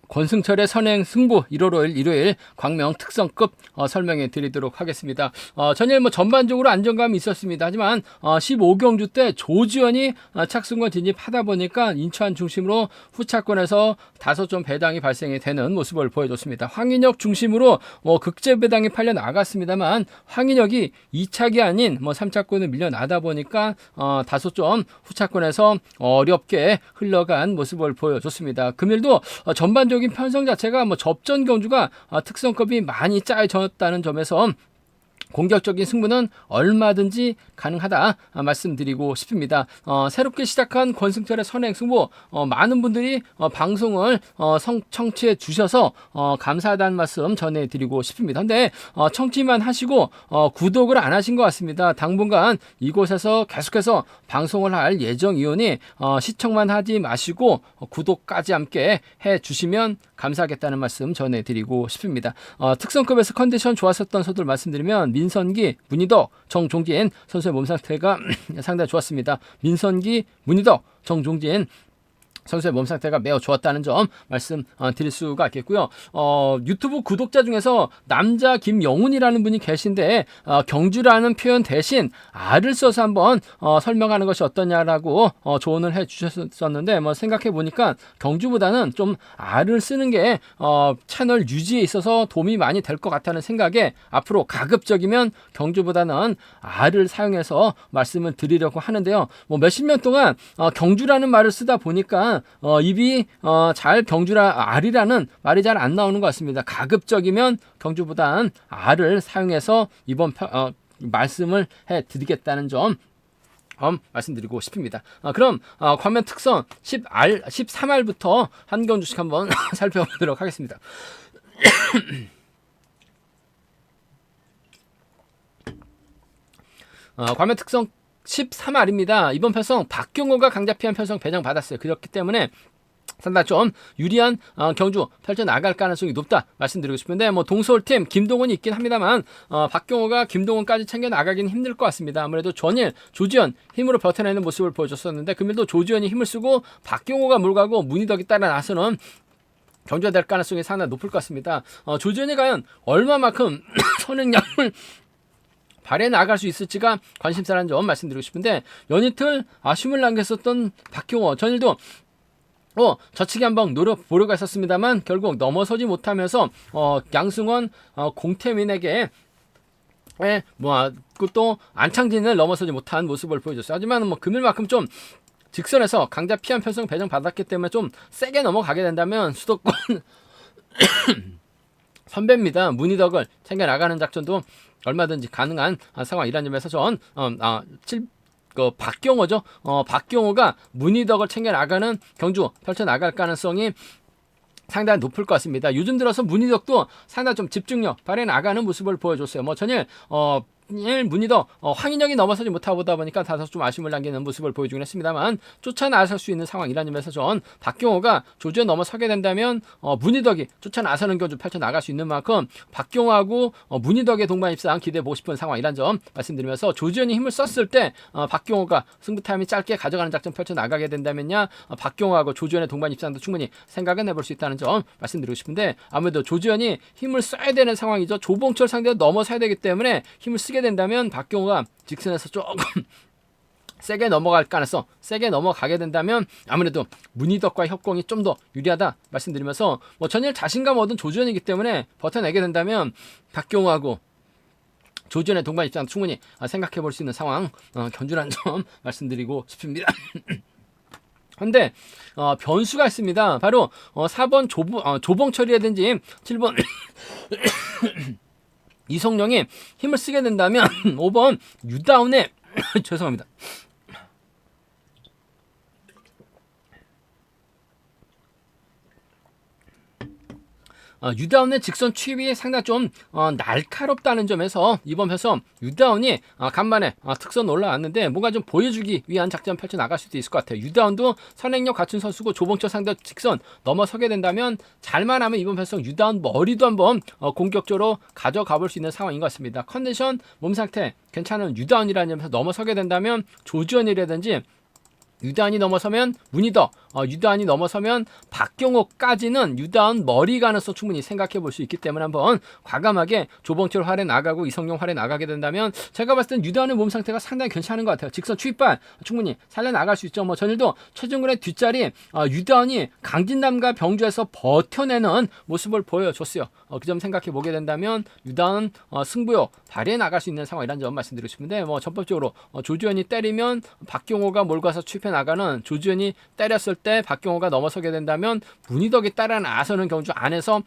권승철의 선행 승부 1월 5일 일요일 광명 특성급 설명해 드리도록 하겠습니다. 전일 전반적으로 안정감이 있었습니다. 하지만 15경주 때 조지현이 착승권 진입하다 보니까 인천 중심으로 후차권에서 다소 좀 배당이 발생이 되는 모습을 보여줬습니다. 황인혁 중심으로 극제 배당이 팔려 나갔습니다만 황인혁이 2차기 아닌 3차권을 밀려나다 보니까 다소 좀 후차권에서 어렵게 흘러간 모습을 보여줬습니다. 금일도 전반적인 편성 자체가 접전 경주가 특성급이 많이 짜여졌다는 점에서 공격적인 승부는 얼마든지 가능하다 말씀드리고 싶습니다. 새롭게 시작한 권승철의 선행 승부 많은 분들이 방송을 청취해 주셔서 감사하다는 말씀 전해드리고 싶습니다. 근데 청취만 하시고 구독을 안 하신 것 같습니다. 당분간 이곳에서 계속해서 방송을 할 예정이오니 시청만 하지 마시고 구독까지 함께 해주시면 감사하겠다는 말씀 전해드리고 싶습니다. 특성급에서 컨디션 좋았었던 선수들 말씀드리면 민선기, 문희덕, 정종진 선수의 몸 상태가 상당히 좋았습니다. 민선기, 문희덕, 정종진 선수의 몸 상태가 매우 좋았다는 점 말씀 드릴 수가 있겠고요. 유튜브 구독자 중에서 남자 김영훈이라는 분이 계신데 경주라는 표현 대신 R을 써서 한번 설명하는 것이 어떠냐라고 조언을 해주셨었는데 생각해 보니까 경주보다는 좀 R을 쓰는 게 채널 유지에 있어서 도움이 많이 될 것 같다는 생각에 앞으로 가급적이면 경주보다는 R을 사용해서 말씀을 드리려고 하는데요. 몇십 년 동안 경주라는 말을 쓰다 보니까 입이 잘 경주라 R이라는 말이 잘 안 나오는 것 같습니다. 가급적이면 경주보다는 R을 사용해서 이번 말씀을 해드리겠다는 점 말씀드리고 싶습니다. 그럼 과면 특선 13알부터 한 경주씩 한번 살펴보도록 하겠습니다. 과면 특성 13알입니다. 이번 편성 박경호가 강자피한 편성 배정 받았어요. 그렇기 때문에 상당히 좀 유리한 경주 펼쳐나갈 가능성이 높다 말씀드리고 싶은데 동서울팀 김동훈이 있긴 합니다만 박경호가 김동훈까지 챙겨나가기는 힘들 것 같습니다. 아무래도 전일 조지현 힘으로 버텨내는 모습을 보여줬었는데 금일도 조지현이 힘을 쓰고 박경호가 물가고 문희덕이 따라 나서는 경주가 될 가능성이 상당히 높을 것 같습니다. 조지현이 과연 얼마만큼 선행량을 발에 나갈 수 있을지가 관심사라는 점 말씀드리고 싶은데 연이틀 아쉬움을 남겼었던 박경호 전일도 저치기 한번 노려보려고 했었습니다만 결국 넘어서지 못하면서 양승원 공태민에게 또 안창진을 넘어서지 못한 모습을 보여줬어요. 하지만 금일만큼 좀 직선에서 강자 피한 편성 배정 받았기 때문에 좀 세게 넘어가게 된다면 수도권 선배입니다. 문희덕을 챙겨나가는 작전도 얼마든지 가능한 상황이라는 점에서 전 박경호죠. 박경호가 문희덕을 챙겨나가는 경주 펼쳐나갈 가능성이 상당히 높을 것 같습니다. 요즘 들어서 문희덕도 상당히 좀 집중력 발휘나가는 모습을 보여줬어요. 전일 문희덕 황인영이 넘어서지 못하다 보니까 다소 좀 아쉬움을 남기는 모습을 보여주긴 했습니다만 쫓아나설 수 있는 상황이라는 점에서 전 박경호가 조지현 넘어서게 된다면 문희덕이 쫓아나서는 경주 펼쳐나갈 수 있는 만큼 박경호하고 문희덕의 동반 입상 기대해보고 싶은 상황이라는 점 말씀드리면서 조지현이 힘을 썼을 때 박경호가 승부 타임이 짧게 가져가는 작전 펼쳐나가게 된다면야 박경호하고 조지현의 동반 입상도 충분히 생각은 해볼 수 있다는 점 말씀드리고 싶은데 아무래도 조지현이 힘을 써야 되는 상황이죠. 조봉철 상대로 넘어서야 되기 때문에 힘을 쓰게 된다면 박경호가 직선에서 조금 세게 넘어갈 가능성, 세게 넘어가게 된다면 아무래도 문희덕과 협공이 좀 더 유리하다 말씀드리면서 전일 자신감 얻은 조지현이기 때문에 버텨내게 된다면 박경호하고 조지현의 동반 입장 충분히 생각해 볼 수 있는 상황 견주라는 점 말씀드리고 싶습니다. 그런데 변수가 있습니다. 바로 4번 조봉철이라든지 7번 이성룡이 힘을 쓰게 된다면 5번 유다운의 죄송합니다. 유다운의 직선 취입이 상당히 좀 날카롭다는 점에서 이번 편성 유다운이 간만에 특선 올라왔는데 뭔가 좀 보여주기 위한 작전 펼쳐 나갈 수도 있을 것 같아요. 유다운도 선행력 갖춘 선수고 조봉철 상대 직선 넘어서게 된다면 잘만 하면 이번 편성 유다운 머리도 한번 공격적으로 가져가 볼 수 있는 상황인 것 같습니다. 컨디션 몸 상태 괜찮은 유다운이라는 점에서 넘어서게 된다면 조지현이라든지 유다운이 넘어서면 문희덕 유다은이 넘어서면 박경호까지는 유다은 머리 가능성 충분히 생각해 볼 수 있기 때문에 한번 과감하게 조봉철 활에 나가고 이성용 활에 나가게 된다면 제가 봤을 땐 유다은의 몸 상태가 상당히 괜찮은 것 같아요. 직선 추입발 충분히 살려 나갈 수 있죠. 뭐 전일도 최종근의 뒷자리 유다은이 강진남과 병주에서 버텨내는 모습을 보여줬어요. 그 점 생각해 보게 된다면 유다은 승부욕 발휘해 나갈 수 있는 상황이라는 점 말씀드리고 싶은데 뭐 전법적으로 조주현이 때리면 박경호가 몰가서 추입해 나가는, 조주현이 때렸을 때 박경호가 넘어서게 된다면 문희덕이 따라 나서는 경주 안에서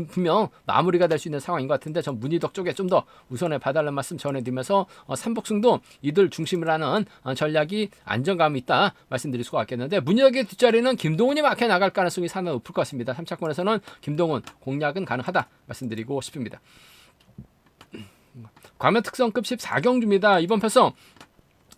분명 마무리가 될 수 있는 상황인 것 같은데 전 문희덕 쪽에 좀 더 우선에 봐달라는 말씀 전해드리면서 삼복승도 이들 중심으로 하는 전략이 안정감이 있다 말씀드릴 수가 있겠는데 문희덕의 뒷자리는 김동훈이 막혀 나갈 가능성이 상당히 높을 것 같습니다. 3차권에서는 김동훈 공략은 가능하다 말씀드리고 싶습니다. 과면 특성급 14경주입니다. 이번 편성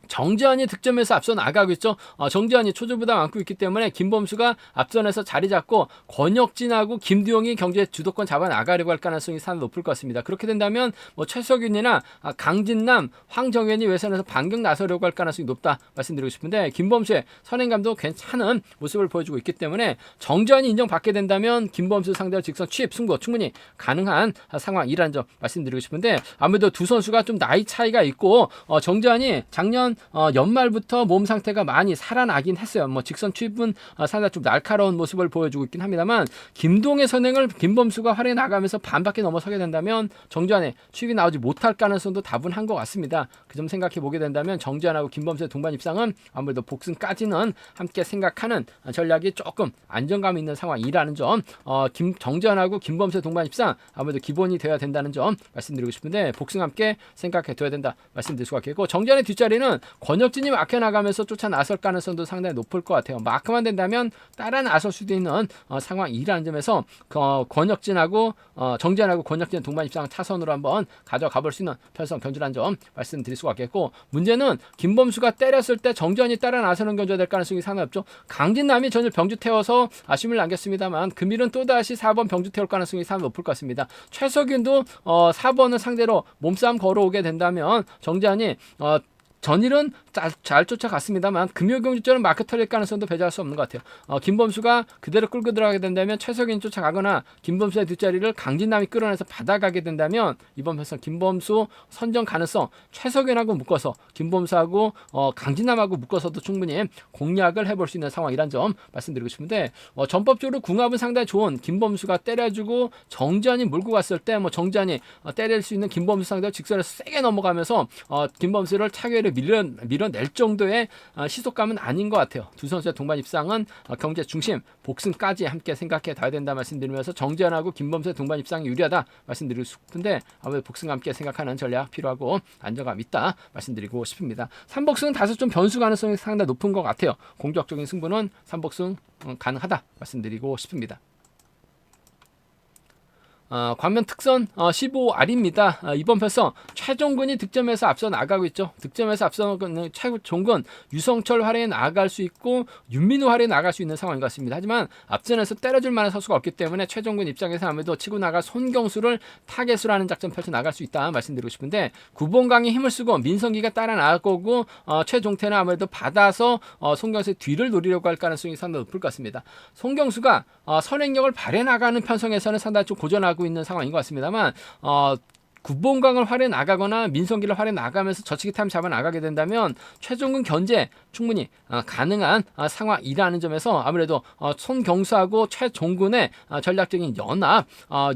정재환이 득점에서 앞서 나가고 있죠. 정재환이 초조부담 안고 있기 때문에 김범수가 앞선에서 자리 잡고 권혁진하고 김두용이 경기의 주도권 잡아 나가려고 할 가능성이 상당히 높을 것 같습니다. 그렇게 된다면 뭐 최석윤이나 강진남, 황정현이 외선에서 반격 나서려고 할 가능성이 높다 말씀드리고 싶은데 김범수의 선행감도 괜찮은 모습을 보여주고 있기 때문에 정재환이 인정받게 된다면 김범수 상대로 직선 취입 승부 충분히 가능한 상황이라는 점 말씀드리고 싶은데 아무래도 두 선수가 좀 나이 차이가 있고 정재환이 작년 연말부터 몸 상태가 많이 살아나긴 했어요. 뭐 직선 취입은 상당히 좀 날카로운 모습을 보여주고 있긴 합니다만 김동의 선행을 김범수가 활용해 나가면서 반바퀴 넘어서게 된다면 정재환의 취입이 나오지 못할 가능성도 다분한 것 같습니다. 그 점 생각해 보게 된다면 정재환하고 김범수의 동반 입상은 아무래도 복승까지는 함께 생각하는 전략이 조금 안정감이 있는 상황이라는 점, 정재환하고 김범수의 동반 입상 아무래도 기본이 되어야 된다는 점 말씀드리고 싶은데 복승 함께 생각해 둬야 된다 말씀드릴 수가 있겠고 정재환의 뒷자리는 권혁진이 막혀 나가면서 쫓아 나설 가능성도 상당히 높을 것 같아요. 마크만 된다면 따라 나설 수도 있는 상황이라는 점에서 권혁진하고 정재환하고 권혁진 동반 입상 차선으로 한번 가져가 볼 수 있는 편성 견주라는 점 말씀드릴 수가 있겠고 문제는 김범수가 때렸을 때 정재환이 따라 나서는 견주가 될 가능성이 상당히 없죠. 강진남이 전일 병주 태워서 아쉬움을 남겼습니다만 금일은 또다시 4번 병주 태울 가능성이 상당히 높을 것 같습니다. 최석윤도 4번을 상대로 몸싸움 걸어오게 된다면 정재환이 전일은 잘 쫓아갔습니다만 금요 경주전은 마크 털릴 가능성도 배제할 수 없는 것 같아요. 김범수가 그대로 끌고 들어가게 된다면 최석인이 쫓아가거나 김범수의 뒷자리를 강진남이 끌어내서 받아가게 된다면 이번 편성 김범수 선정 가능성 최석인하고 묶어서 김범수하고 강진남하고 묶어서도 충분히 공략을 해볼 수 있는 상황이란 점 말씀드리고 싶은데 전법적으로 궁합은 상당히 좋은 김범수가 때려주고 정재환이 몰고 갔을 때 정재환이 때릴 수 있는 김범수 상대로 직선에서 세게 넘어가면서 김범수를 차기회를 밀어낼 정도의 시속감은 아닌 것 같아요. 두 선수의 동반 입상은 경제 중심 복승까지 함께 생각해 둬야 된다 말씀드리면서 정재환하고 김범수의 동반 입상이 유리하다 말씀드리고 싶은데 아무래도 복승과 함께 생각하는 전략 필요하고 안정감 있다 말씀드리고 싶습니다. 3복승은 다소 좀 변수 가능성이 상당히 높은 것 같아요. 공격적인 승부는 3복승 가능하다 말씀드리고 싶습니다. 광면 특선 15R입니다. 이번 편성 최종근이 득점에서 앞서 나가고 있죠. 득점에서 앞서 최종근 유성철 활약에 나갈 수 있고 윤민우 활약에 나갈 수 있는 상황인 것 같습니다. 하지만 앞전에서 때려줄 만한 선수가 없기 때문에 최종근 입장에서 아무래도 치고 나갈 손경수를 타겟으로 하는 작전 펼쳐 나갈 수 있다 말씀드리고 싶은데 구봉강이 힘을 쓰고 민성기가 따라 나갈 거고 최종태는 아무래도 받아서 손경수의 뒤를 노리려고 할 가능성이 상당히 높을 것 같습니다. 손경수가 선행력을 발휘해 나가는 편성에서는 상당히 좀 고전하고 있는 상황인 것 같습니다만 구봉강을 활에 나가거나 민성기를 활에 나가면서 저치기 타임 잡아 나가게 된다면 최종근 견제 충분히 가능한 상황이라는 점에서 아무래도 손경수하고 최종근의 전략적인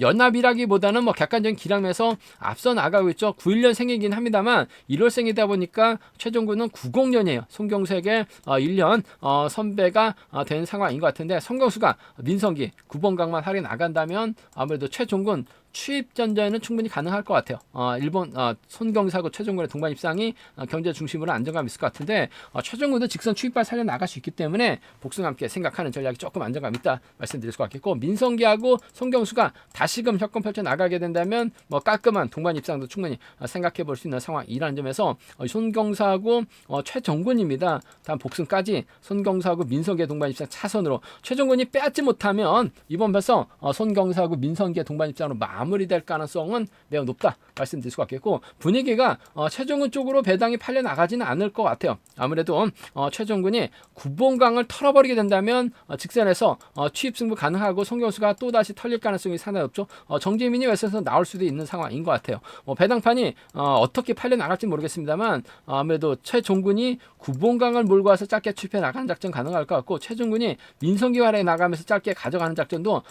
연합이라기보다는 객관적인 기량에서 앞서 나가고 있죠. 91년생이긴 합니다만 1월생이다 보니까 최종근은 90년이에요. 손경수에게 1년 선배가 된 상황인 것 같은데 손경수가 민성기 구봉강만 활에 나간다면 아무래도 최종근 취입 전자에는 충분히 가능할 것 같아요. 일본 손경수하고 최종근의 동반 입상이 경제 중심으로 안정감 있을 것 같은데 최종근도 직선 취입발 살려 나갈 수 있기 때문에 복승 함께 생각하는 전략이 조금 안정감 있다 말씀드릴 수 같겠고 민성기하고 손경수가 다시금 협권 펼쳐 나가게 된다면 깔끔한 동반 입상도 충분히 생각해 볼 수 있는 상황이라는 점에서 손경수하고 최종근입니다. 다음 복승까지 손경수하고 민성기의 동반 입상 차선으로 최종근이 빼앗지 못하면 이번 벌써 손경수하고 민성기의 동반 입상으로 마무리될 가능성은 매우 높다 말씀드릴 수가 있겠고, 분위기가 최종군 쪽으로 배당이 팔려 나가지는 않을 것 같아요. 아무래도 최종군이 구봉강을 털어버리게 된다면 직선에서 취입 승부 가능하고 송경수가 또다시 털릴 가능성이 상당히 높죠. 정재민이 외선에서 나올 수도 있는 상황인 것 같아요. 배당판이 어떻게 팔려 나갈지 모르겠습니다만 아무래도 최종군이 구봉강을 몰고 와서 짧게 취입해 나가는 작전 가능할 것 같고, 최종군이 민성기 활에 나가면서 짧게 가져가는 작전도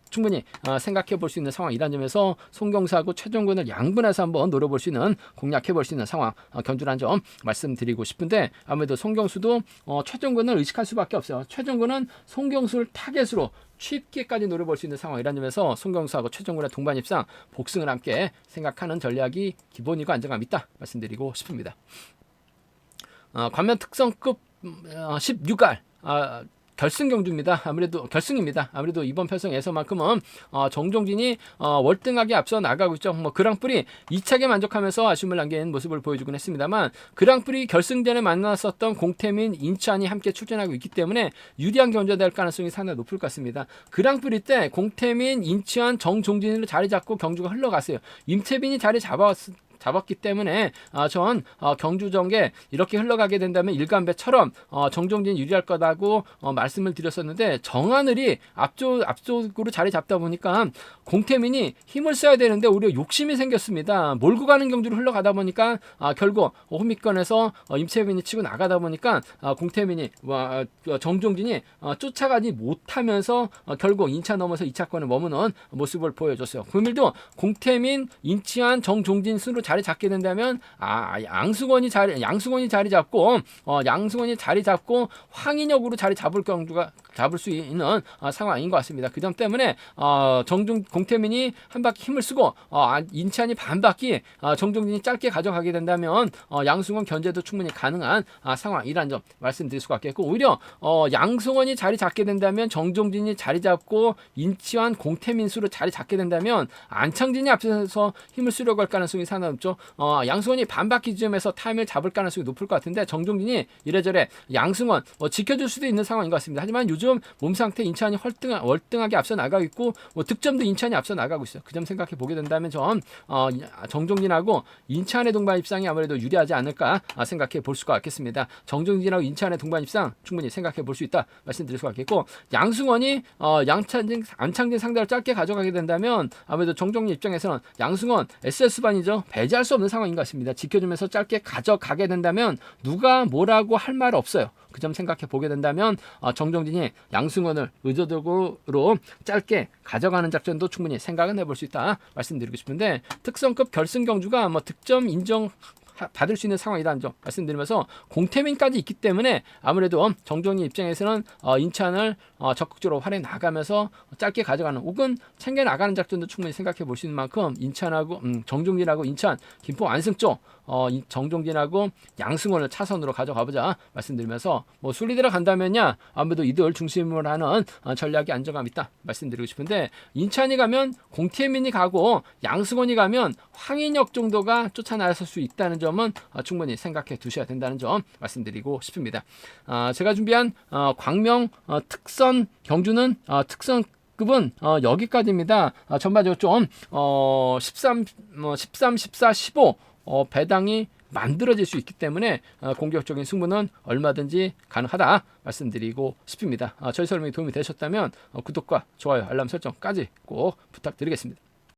충분히 생각해 볼 수 있는 상황이라는 점에서 송경수하고 최종군을 양분해서 한번 노려볼 수 있는, 공략해 볼 수 있는 상황 견주라는 점 말씀드리고 싶은데, 아무래도 송경수도 최종군을 의식할 수밖에 없어요. 최종군은 송경수를 타겟으로 쉽게까지 노려볼 수 있는 상황이라는 점에서 송경수하고 최종군의 동반 입상 복승을 함께 생각하는 전략이 기본이고 안정감 있다 말씀드리고 싶습니다. 관면 특성급 16알 결승 경주입니다. 아무래도 결승입니다. 아무래도 이번 편성에서만큼은 정종진이 월등하게 앞서 나가고 있죠. 그랑프리 2차게 만족하면서 아쉬움을 남긴 모습을 보여주곤 했습니다만, 그랑프리 결승전에 만났었던 공태민, 인찬이 함께 출전하고 있기 때문에 유리한 경주가 될 가능성이 상당히 높을 것 같습니다. 그랑프리 때 공태민, 인치환, 정종진으로 자리 잡고 경주가 흘러갔어요. 임채빈이 자리 잡았기 때문에 전 경주 전개 이렇게 흘러가게 된다면 일간배처럼 정종진 유리할 거라고 말씀을 드렸었는데, 정하늘이 앞쪽으로 자리 잡다 보니까 공태민이 힘을 써야 되는데 오히려 욕심이 생겼습니다. 몰고 가는 경주로 흘러가다 보니까 결국 호미권에서 임채빈이 치고 나가다 보니까 공태민이 정종진이 쫓아가지 못하면서 결국 인차 넘어서 2차권에 머무는 모습을 보여줬어요. 금일도 공태민, 인치한, 정종진 순으로 자리 잡게 된다면 양승원이 자리 잡고 황인혁으로 자리 잡을 수 있는 상황인 것 같습니다. 그 점 때문에 공태민이 한 바퀴 힘을 쓰고 인찬이 반 바퀴, 정종진이 짧게 가져가게 된다면 양승원 견제도 충분히 가능한 상황이라는 점 말씀드릴 수가 있겠고, 오히려 양승원이 자리 잡게 된다면 정종진이 자리 잡고 인치환, 공태민 수로 자리 잡게 된다면 안창진이 앞서서 힘을 쓰려고 할 가능성이 상당히 높죠. 양승원이 반 바퀴쯤에서 타임을 잡을 가능성이 높을 것 같은데, 정종진이 이래저래 양승원 지켜줄 수도 있는 상황인 것 같습니다. 하지만 요즘 몸 상태 인찬이 월등하게 앞서 나가고 있고, 득점도 인찬이 앞서 나가고 있어요. 그 점 생각해 보게 된다면 정종진하고 인찬의 동반 입상이 아무래도 유리하지 않을까 생각해 볼 수가 있겠습니다. 정종진하고 인찬의 동반 입상 충분히 생각해 볼 수 있다 말씀드릴 수가 있겠고, 양승원이 안창진 상대로 짧게 가져가게 된다면 아무래도 정종진 입장에서는 양승원 SS반이죠. 배제할 수 없는 상황인 것 같습니다. 지켜주면서 짧게 가져가게 된다면 누가 뭐라고 할 말 없어요. 그 점 생각해 보게 된다면 정종진이 양승원을 의도적으로 짧게 가져가는 작전도 충분히 생각은 해볼 수 있다 말씀드리고 싶은데, 특성급 결승 경주가 득점 인정 받을 수 있는 상황이라는 점 말씀드리면서, 공태민까지 있기 때문에 아무래도 정종진 입장에서는 인찬을 적극적으로 활용해 나가면서 짧게 가져가는 혹은 챙겨 나가는 작전도 충분히 생각해 볼 수 있는 만큼, 인찬하고 정종진하고 인찬, 김포 안승 쪽 정종진하고 양승원을 차선으로 가져가보자 말씀드리면서, 순리 들어간다면야 아무래도 이들 중심으로 하는 전략이 안정감 있다 말씀드리고 싶은데, 인찬이 가면 공태민이 가고 양승원이 가면 황인혁 정도가 쫓아나설 수 있다는 점은 충분히 생각해 두셔야 된다는 점 말씀드리고 싶습니다. 제가 준비한 광명 특선 경주는 특선급은 여기까지입니다. 전반적으로 좀 13, 14, 15 배당이 만들어질 수 있기 때문에 공격적인 승부는 얼마든지 가능하다 말씀드리고 싶습니다. 저희 설명이 도움이 되셨다면 구독과 좋아요, 알람 설정까지 꼭 부탁드리겠습니다.